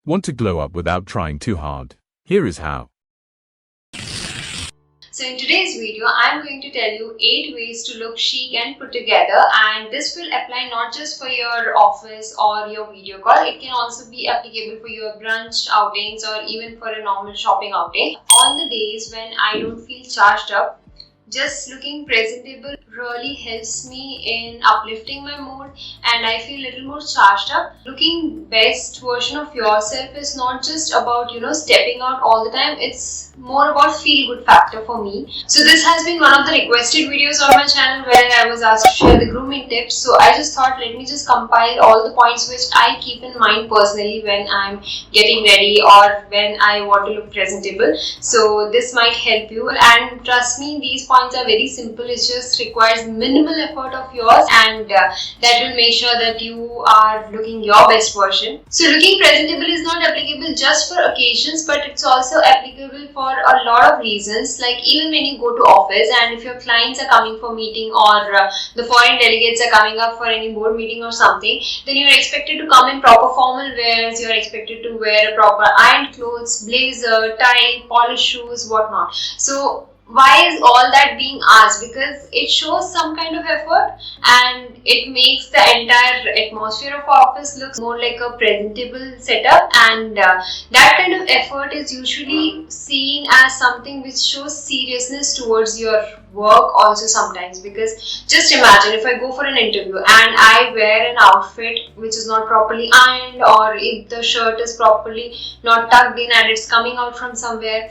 Want to glow up without trying too hard? Here is how. So in today's video, I'm going to tell you 8 ways to look chic and put together, and this will apply not just for your office or your video call. It can also be applicable for your brunch outings or even for a normal shopping outing. On the days when I don't feel charged up, just looking presentable really helps me in uplifting my mood and I feel a little more charged up. Looking best version of yourself is not just about, stepping out all the time. It's more about feel good factor for me. So this has been one of the requested videos on my channel where I was asked to share the grooming tips. So I just thought, let me just compile all the points which I keep in mind personally when I'm getting ready or when I want to look presentable. So this might help you, and trust me, these points are very simple. It just requires minimal effort of yours, and that will make sure that you are looking your best version. So looking presentable is not applicable just for occasions, but it's also applicable for a lot of reasons. Like even when you go to office and if your clients are coming for meeting or the foreign delegates are coming up for any board meeting or something, then you're expected to come in proper formal wears. You're expected to wear a proper ironed clothes, blazer, tie, polished shoes, whatnot. So why is all that being asked? Because it shows some kind of effort and it makes the entire atmosphere of office look more like a presentable setup, and that kind of effort is usually seen as something which shows seriousness towards your work also sometimes. Because just imagine if I go for an interview and I wear an outfit which is not properly ironed, or if the shirt is properly not tucked in and it's coming out from somewhere,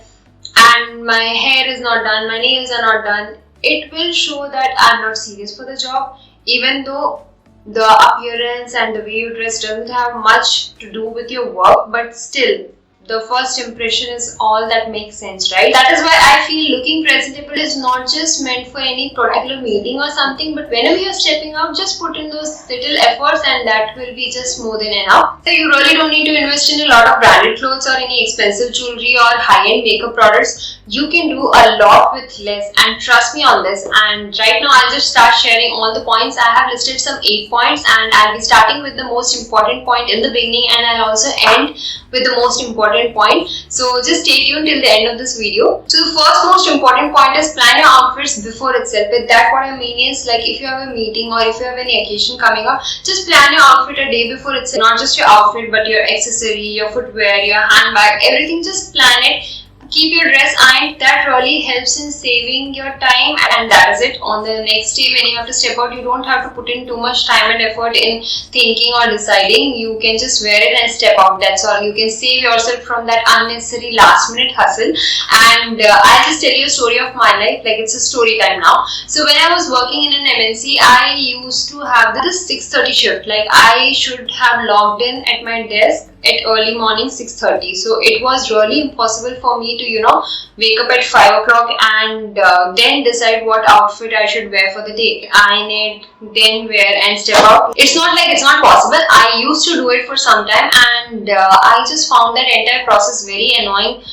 and my hair is not done, my nails are not done, it will show that I'm not serious for the job. Even though the appearance and the way you dress doesn't have much to do with your work, but still, the first impression is all that makes sense, right? That is why I feel looking presentable is not just meant for any particular meeting or something, but whenever you're stepping out, just put in those little efforts and that will be just more than enough. So you really don't need to invest in a lot of branded clothes or any expensive jewelry or high-end makeup products. You can do a lot with less, and trust me on this. And right now I'll just start sharing all the points. I have listed some 8 points and I'll be starting with the most important point in the beginning, and I'll also end with the most important point. So just stay tuned till the end of this video. So the first most important point is plan your outfits before itself. With that, what I mean is, like, if you have a meeting or if you have any occasion coming up, just plan your outfit a day before itself. Not just your outfit, but your accessory, your footwear, your handbag, everything. Just plan it. Keep your dress ironed. That really helps in saving your time, and that is it. On the next day when you have to step out, you don't have to put in too much time and effort in thinking or deciding. You can just wear it and step out. That's all. You can save yourself from that unnecessary last minute hustle. And I'll just tell you a story of my life. Like, it's a story time now. So when I was working in an MNC, I used to have this 6:30 shift. Like, I should have logged in at my desk at early morning 6:30. So it was really impossible for me to wake up at 5 o'clock and then decide what outfit I should wear for the day, iron it, then wear and step out. It's not like it's not possible. I used to do it for some time, and I just found that entire process very annoying.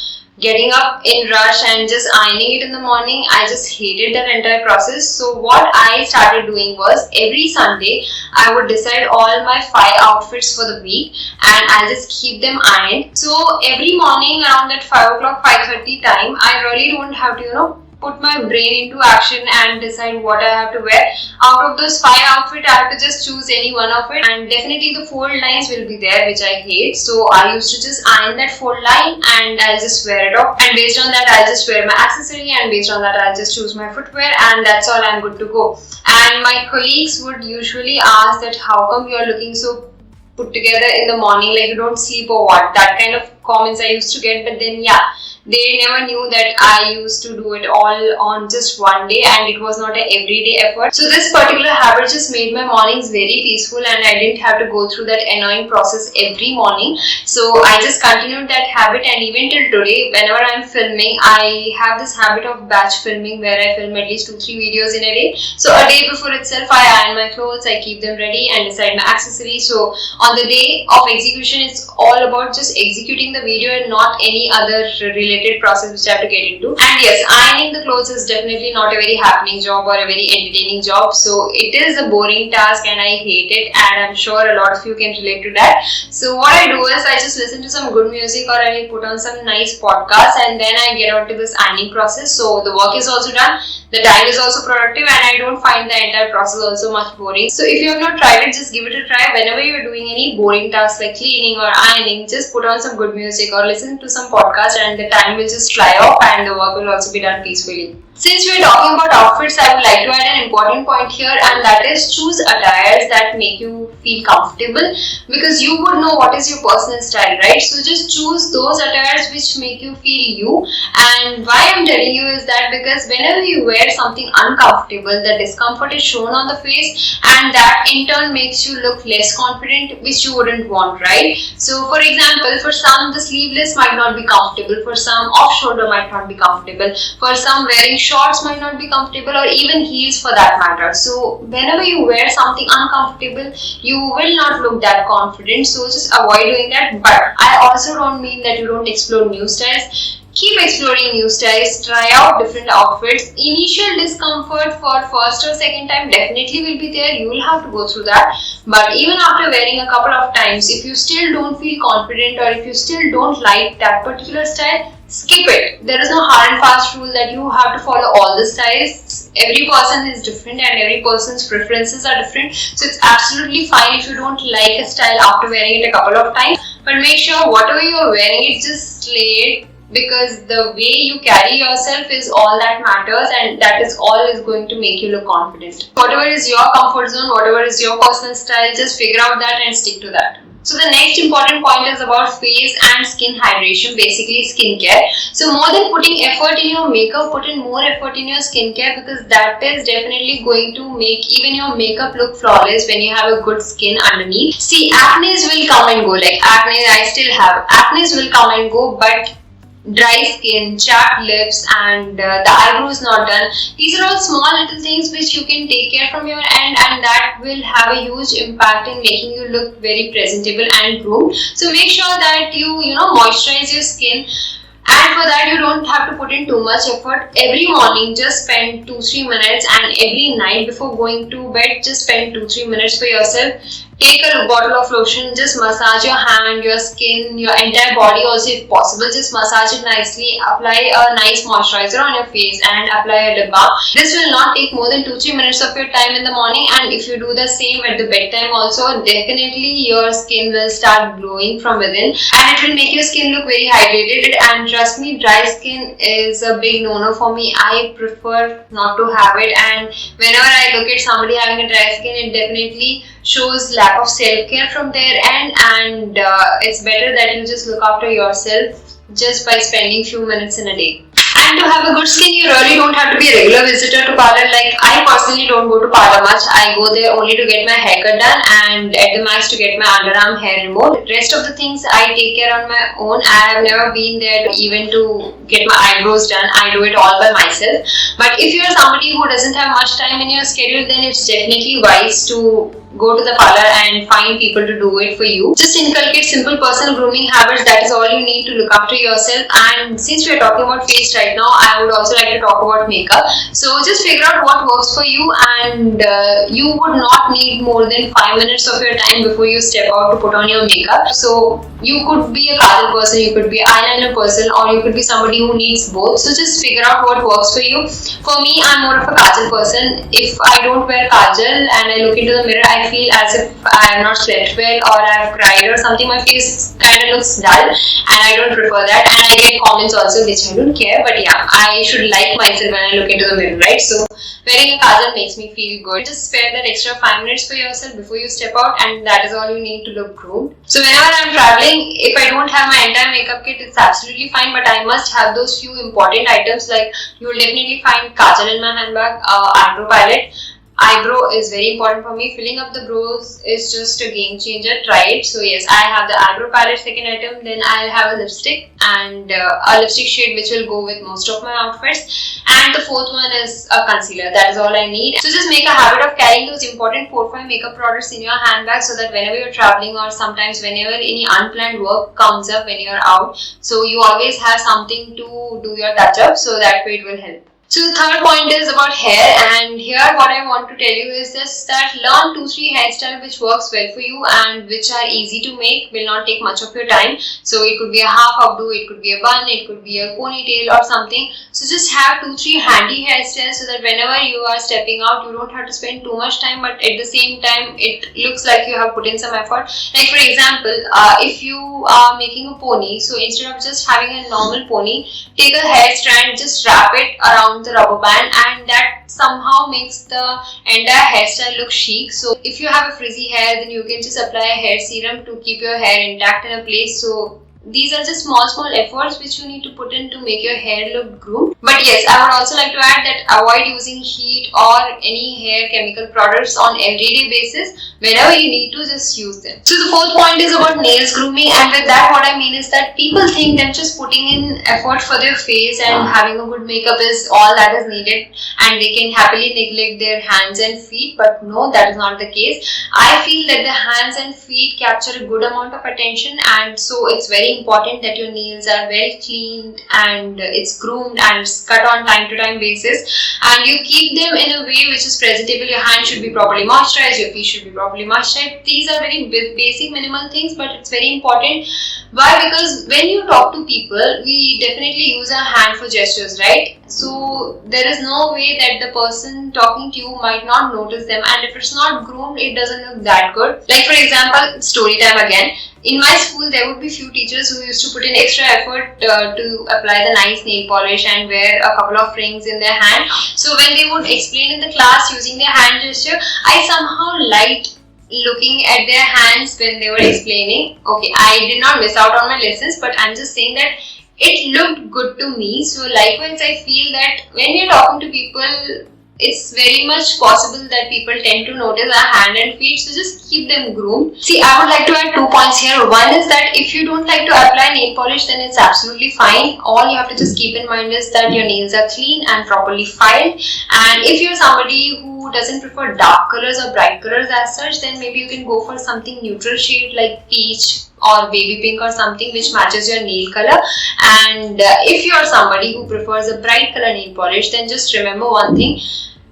Getting up in rush and just ironing it in the morning, I just hated that entire process. So what I started doing was, every Sunday I would decide all my 5 outfits for the week and I'll just keep them ironed. So every morning around that 5 o'clock, 5:30 time, I really don't have to put my brain into action and decide what I have to wear. Out of those 5 outfits, I have to just choose any one of it, and definitely the fold lines will be there, which I hate. So I used to just iron that fold line and I'll just wear it off, and based on that I'll just wear my accessory, and based on that I'll just choose my footwear, and that's all. I'm good to go. And my colleagues would usually ask that how come you're looking so put together in the morning, like you don't sleep or what? That kind of comments I used to get. But then they never knew that I used to do it all on just one day, and it was not an everyday effort. So this particular habit just made my mornings very peaceful, and I didn't have to go through that annoying process every morning. So I just continued that habit, and even till today, whenever I'm filming, I have this habit of batch filming where I film at least 2-3 videos in a day. So a day before itself, I iron my clothes, I keep them ready and decide my accessories. So on the day of execution, it's all about just executing the video and not any other related process which I have to get into. And yes, ironing the clothes is definitely not a very happening job or a very entertaining job. So it is a boring task and I hate it, and I'm sure a lot of you can relate to that. So what I do is I just listen to some good music, or I put on some nice podcast, and then I get on to this ironing process. So the work is also done, the time is also productive, and I don't find the entire process also much boring. So if you have not tried it, just give it a try. Whenever you're doing any boring tasks like cleaning or ironing, just put on some good music or listen to some podcast, and the time will just fly off and the work will also be done peacefully. Since we're talking about outfits, I would like to add an important point here, and that is choose attires that make you feel comfortable, because you would know what is your personal style, right? So just choose those attires which make you feel you. And why I'm telling you is that because whenever you wear something uncomfortable, the discomfort is shown on the face, and that in turn makes you look less confident, which you wouldn't want, right? So for example, for some the sleeveless might not be comfortable, for some off shoulder might not be comfortable, for some wearing shorts might not be comfortable, or even heels for that matter. So whenever you wear something uncomfortable, you will not look that confident. So just avoid doing that. But I also don't mean that you don't explore new styles. Keep exploring new styles, try out different outfits. Initial discomfort for first or second time definitely will be there. You will have to go through that. But even after wearing a couple of times, if you still don't feel confident, or if you still don't like that particular style, skip it. There is no hard and fast rule that you have to follow all the styles. Every person is different and every person's preferences are different. So it's absolutely fine if you don't like a style after wearing it a couple of times. But make sure whatever you are wearing, it just slay it, because the way you carry yourself is all that matters, and that is all is going to make you look confident. Whatever is your comfort zone, whatever is your personal style, just figure out that and stick to that. So the next important point is about face and skin hydration, basically skincare. So more than putting effort in your makeup, put in more effort in your skincare, because that is definitely going to make even your makeup look flawless when you have a good skin underneath. See, acne will come and go, like acne I still have. Acne will come and go, but dry skin, chapped lips, and the eyebrows not done, these are all small little things which you can take care from your end, and that will have a huge impact in making you look very presentable and groomed. So make sure that you moisturize your skin. And for that, you don't have to put in too much effort. Every morning, just spend 2-3 minutes, and every night before going to bed, just spend 2-3 minutes for yourself. Take a bottle of lotion, just massage your hand, your skin, your entire body also if possible. Just massage it nicely, apply a nice moisturizer on your face, and apply a lip balm. This will not take more than 2-3 minutes of your time in the morning, and if you do the same at the bedtime also, definitely your skin will start glowing from within, and it will make your skin look very hydrated. And trust me, dry skin is a big no-no for me. I prefer not to have it, and whenever I look at somebody having a dry skin, it definitely shows lack of self-care from their end, and it's better that you just look after yourself just by spending few minutes in a day. And to have a good skin, you really don't have to be a regular visitor to parlor. Like I personally don't go to parlor much. I go there only to get my haircut done, and at the max to get my underarm hair removed. The rest of the things I take care on my own. I have never been there even to get my eyebrows done. I do it all by myself. But if you're somebody who doesn't have much time in your schedule, then it's definitely wise to go to the parlor and find people to do it for you. Just inculcate simple personal grooming habits. That is all you need to look after yourself. And since we are talking about face right now, I would also like to talk about makeup. So just figure out what works for you, and you would not need more than 5 minutes of your time before you step out to put on your makeup. So you could be a kajal person, you could be an eyeliner person, or you could be somebody who needs both. So just figure out what works for you. For me, I'm more of a kajal person. If I don't wear kajal and I look into the mirror, I feel as if I have not slept well, or I have cried or something. My face kind of looks dull, and I don't prefer that. And I get comments also, which I don't care, but yeah, I should like myself when I look into the mirror, right? So wearing a kajal makes me feel good. Just spare that extra 5 minutes for yourself before you step out, and that is all you need to look groomed. So whenever I'm traveling, if I don't have my entire makeup kit, it's absolutely fine, but I must have those few important items. Like you will definitely find kajal in my handbag, eyebrow palette, eyebrow is very important for me. Filling up the brows is just a game changer. Try it. So yes, I have the eyebrow palette, second item. Then I'll have a lipstick and a lipstick shade which will go with most of my outfits. And the fourth one is a concealer. That is all I need. So just make a habit of carrying those important 4-5 makeup products in your handbag, so that whenever you're traveling or sometimes whenever any unplanned work comes up when you're out, so you always have something to do your touch up, so that way it will help. So the third point is about hair, and here what I want to tell you is this, that learn 2-3 hairstyle which works well for you and which are easy to make, will not take much of your time. So it could be a half updo, it could be a bun, it could be a ponytail or something. So just have 2-3 handy hairstyles so that whenever you are stepping out, you don't have to spend too much time, but at the same time it looks like you have put in some effort. Like for example, if you are making a pony, so instead of just having a normal pony, take a hair strand, just wrap it around the rubber band, and that somehow makes the entire hairstyle look chic. So if you have a frizzy hair, then you can just apply a hair serum to keep your hair intact in a place. So these are just small efforts which you need to put in to make your hair look groomed. But yes, I would also like to add that avoid using heat or any hair chemical products on everyday basis. Whenever you need to, just use them. So the fourth point is about nails grooming, and with that what I mean is that people think that just putting in effort for their face and having a good makeup is all that is needed and they can happily neglect their hands and feet, but no, that is not the case. I feel that the hands and feet capture a good amount of attention, and so it's very important that your nails are well cleaned and it's groomed and it's cut on time to time basis, and you keep them in a way which is presentable. Your hands should be properly moisturized, your feet should be properly moisturized. These are very basic minimal things, but it's very important. Why? Because when you talk to people, we definitely use our hand for gestures, right? So there is no way that the person talking to you might not notice them, and if it's not groomed, it doesn't look that good. Like for example, story time again. In my school, there would be few teachers who used to put in extra effort to apply the nice nail polish and wear a couple of rings in their hand. So when they would explain in the class using their hand gesture, I somehow liked looking at their hands when they were explaining. Okay, I did not miss out on my lessons, but I'm just saying that it looked good to me. So likewise, I feel that when we're talking to people, it's very much possible that people tend to notice our hand and feet, so just keep them groomed. See, I would like to add 2 points here. One is that if you don't like to apply nail polish, then it's absolutely fine. All you have to just keep in mind is that your nails are clean and properly filed. And if you're somebody who doesn't prefer dark colors or bright colors as such, then maybe you can go for something neutral shade like peach or baby pink or something which matches your nail color. And if you're somebody who prefers a bright color nail polish, then just remember one thing: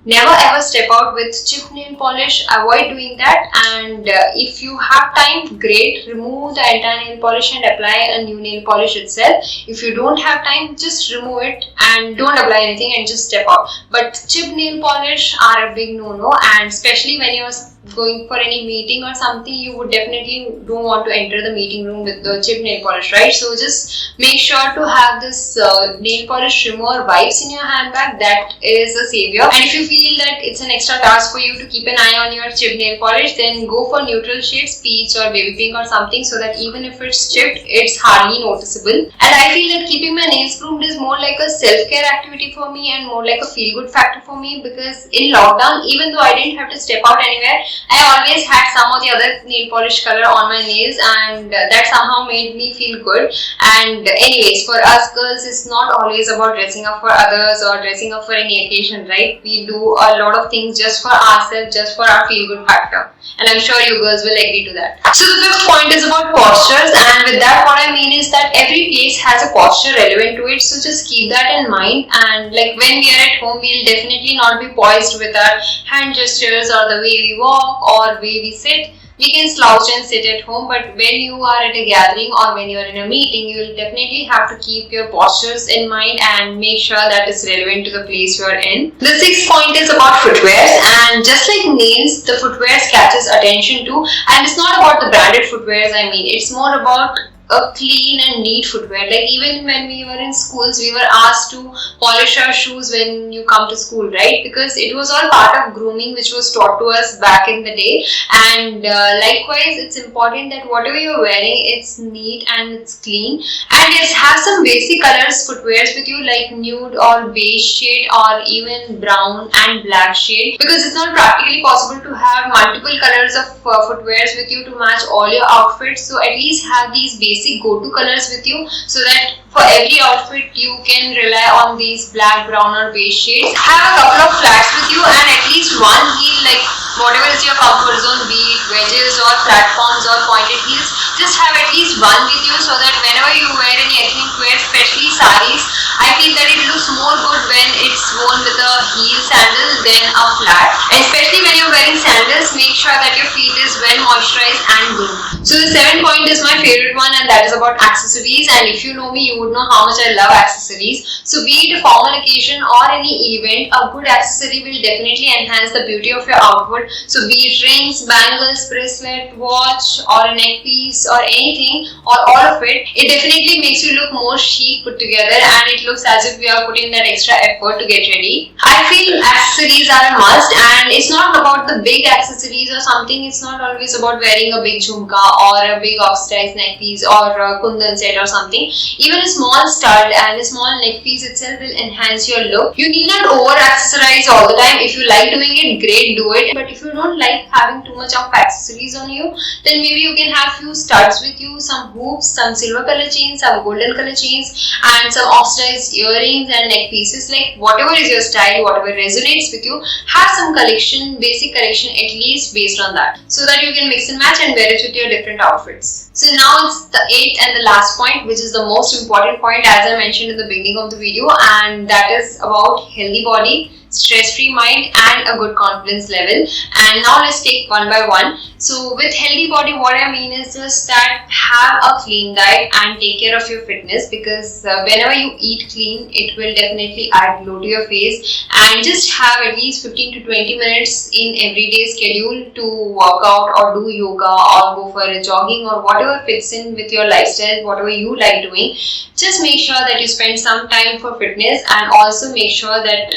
never ever step out with chip nail polish. Avoid doing that. And if you have time, great, remove the entire nail polish and apply a new nail polish itself. If you don't have time, just remove it and don't apply anything and just step out. But chip nail polish are a big no-no, and especially when you're going for any meeting or something, you would definitely don't want to enter the meeting room with the chip nail polish, right? So just make sure to have this nail polish remover wipes in your handbag. That is a savior. And if you feel that it's an extra task for you to keep an eye on your chip nail polish, then go for neutral shades, peach or baby pink or something, so that even if it's chipped, it's hardly noticeable. And I feel that keeping my nails groomed is more like a self-care activity for me and more like a feel-good factor for me, because in lockdown, even though I didn't have to step out anywhere, I always had some of the other nail polish color on my nails, and that somehow made me feel good. And anyways, for us girls, it's not always about dressing up for others or dressing up for any occasion, right? We do a lot of things just for ourselves, just for our feel good factor. And I'm sure you girls will agree to that. So the fifth point is about postures, and with that what I mean is that every place has a posture relevant to it, so just keep that in mind. And like when we are at home, we'll definitely not be poised with our hand gestures or the way we walk or way we sit. We can slouch and sit at home, but when you are at a gathering or when you are in a meeting, you will definitely have to keep your postures in mind and make sure that it's relevant to the place you are in. The sixth point is about footwears, and just like nails, the footwears catches attention too. And it's not about the branded footwears, I mean, it's more about a clean and neat footwear. Like even when we were in schools, we were asked to polish our shoes when you come to school, right? Because it was all part of grooming which was taught to us back in the day. And likewise, it's important that whatever you're wearing, it's neat and it's clean. And yes, have some basic colors footwears with you, like nude or beige shade or even brown and black shade, because it's not practically possible to have multiple colors of footwears with you to match all your outfits. So at least have these basic go-to colors with you, so that for every outfit you can rely on these black, brown or beige shades. Have a couple of flats with you and at least one heel, like whatever is your comfort zone, be it wedges or platforms or pointed heels. Just have at least one with you, so that whenever you wear any ethnic wear, especially saris, I feel that it looks more good when it's worn with a heel sandal than a flat. And especially when you're wearing sandals, make sure that your feet is well moisturized and groomed. So the 7th point is my favorite one, and that is about accessories. And if you know me, you would know how much I love accessories. So be it a formal occasion or any event, a good accessory will definitely enhance the beauty of your outfit. So be it rings, bangles, bracelet, watch or a neck piece or anything or all of it, it definitely makes you look more chic put together, and it looks as if we are putting that extra effort to get ready. I feel accessories are a must, and it's not about the big accessories or something. It's not always about wearing a big jhumka or a big oxidized neck piece or a kundan set or something. Even a small stud and a small neck piece itself will enhance your look. You need not over accessorize all the time. If you like doing it, great, do it. But if you don't like having too much of accessories on you, then maybe you can have few studs with you, some hoops, some silver color chains, some golden color chains, and some oxidized earrings and neck pieces. Like whatever is your style, whatever resonates with you, have some collection, basic collection at least based on that, so that you can mix and match and wear it with your different outfits. So now it's the 8th and the last point, which is the most important point, as I mentioned in the beginning of the video, and that is about healthy body, stress-free mind and a good confidence level. And now let's take one by one. So with healthy body, what I mean is just that have a clean diet and take care of your fitness, because whenever you eat clean, it will definitely add glow to your face. And just have at least 15 to 20 minutes in everyday schedule to work out or do yoga or go for a jogging or whatever fits in with your lifestyle, whatever you like doing. Just make sure that you spend some time for fitness, and also make sure that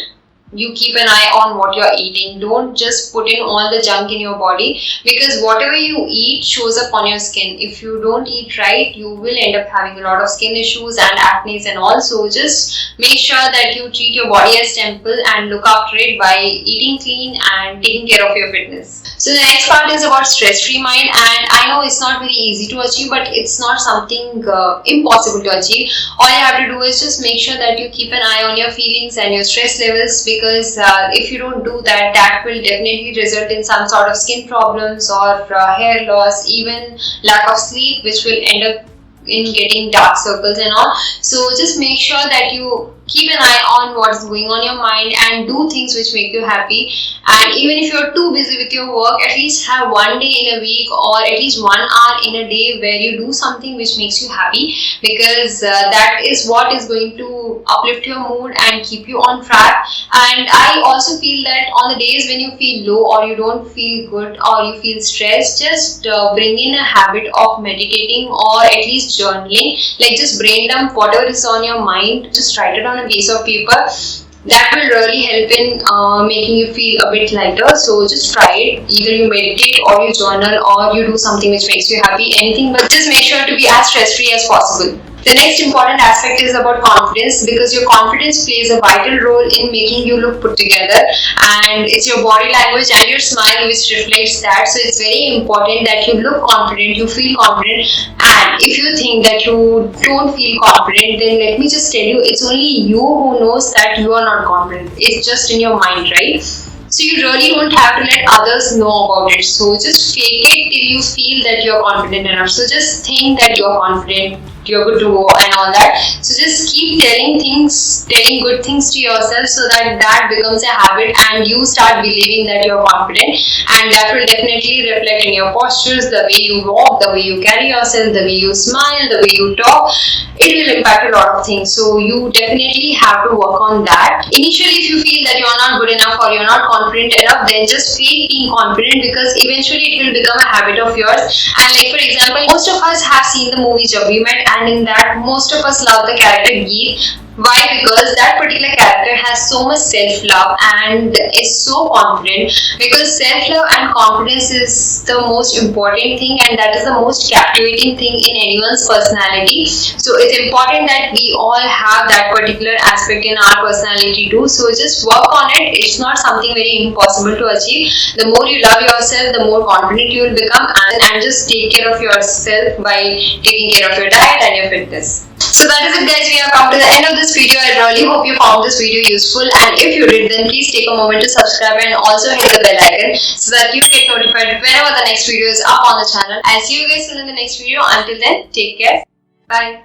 you keep an eye on what you're eating. Don't just put in all the junk in your body, because whatever you eat shows up on your skin. If you don't eat right, you will end up having a lot of skin issues and acne and all. So just make sure that you treat your body as temple and look after it by eating clean and taking care of your fitness. So the next part is about stress-free mind, and I know it's not very easy to achieve, but it's not something impossible to achieve. All you have to do is just make sure that you keep an eye on your feelings and your stress levels, because if you don't do that, that will definitely result in some sort of skin problems or hair loss, even lack of sleep, which will end up in getting dark circles and all. So just make sure that you keep an eye on what's going on in your mind and do things which make you happy. And even if you're too busy with your work, at least have one day in a week or at least 1 hour in a day where you do something which makes you happy, because that is what is going to uplift your mood and keep you on track. And I also feel that on the days when you feel low or you don't feel good or you feel stressed, just bring in a habit of meditating or at least journaling. Like just brain dump whatever is on your mind, just write it on a piece of paper. That will really help in making you feel a bit lighter. So just try it. Either you meditate or you journal or you do something which makes you happy, anything, but just make sure to be as stress free as possible. The next important aspect is about confidence, because your confidence plays a vital role in making you look put together, and it's your body language and your smile which reflects that. So it's very important that you look confident, you feel confident. And if you think that you don't feel confident, then let me just tell you, it's only you who knows that you are not confident. It's just in your mind, right? So you really don't have to let others know about it. So just fake it till you feel that you're confident enough. So just think that you're confident, you're good to go and all that. So just keep telling good things to yourself, so that that becomes a habit and you start believing that you're confident, and that will definitely reflect in your postures, the way you walk, the way you carry yourself, the way you smile, the way you talk. it will impact a lot of things. So you definitely have to work on that. Initially, if you feel that you're not good enough or you're not confident enough, then just fake being confident, because eventually it will become a habit of yours. And like for example, most of us have seen the movie Jab We Met, and in that most of us love the character Geet. Why? Because that particular character has so much self-love and is so confident, because self-love and confidence is the most important thing, and that is the most captivating thing in anyone's personality. So it's important that we all have that particular aspect in our personality too. So just work on it. It's not something very impossible to achieve. The more you love yourself, the more confident you will become, and just take care of yourself by taking care of your diet and your fitness. So that is it, guys. We have come to the end of this video. I really hope you found this video useful, and if you did, then please take a moment to subscribe and also hit the bell icon so that you get notified whenever the next video is up on the channel. I'll see you guys soon in the next video. Until then, take care. Bye.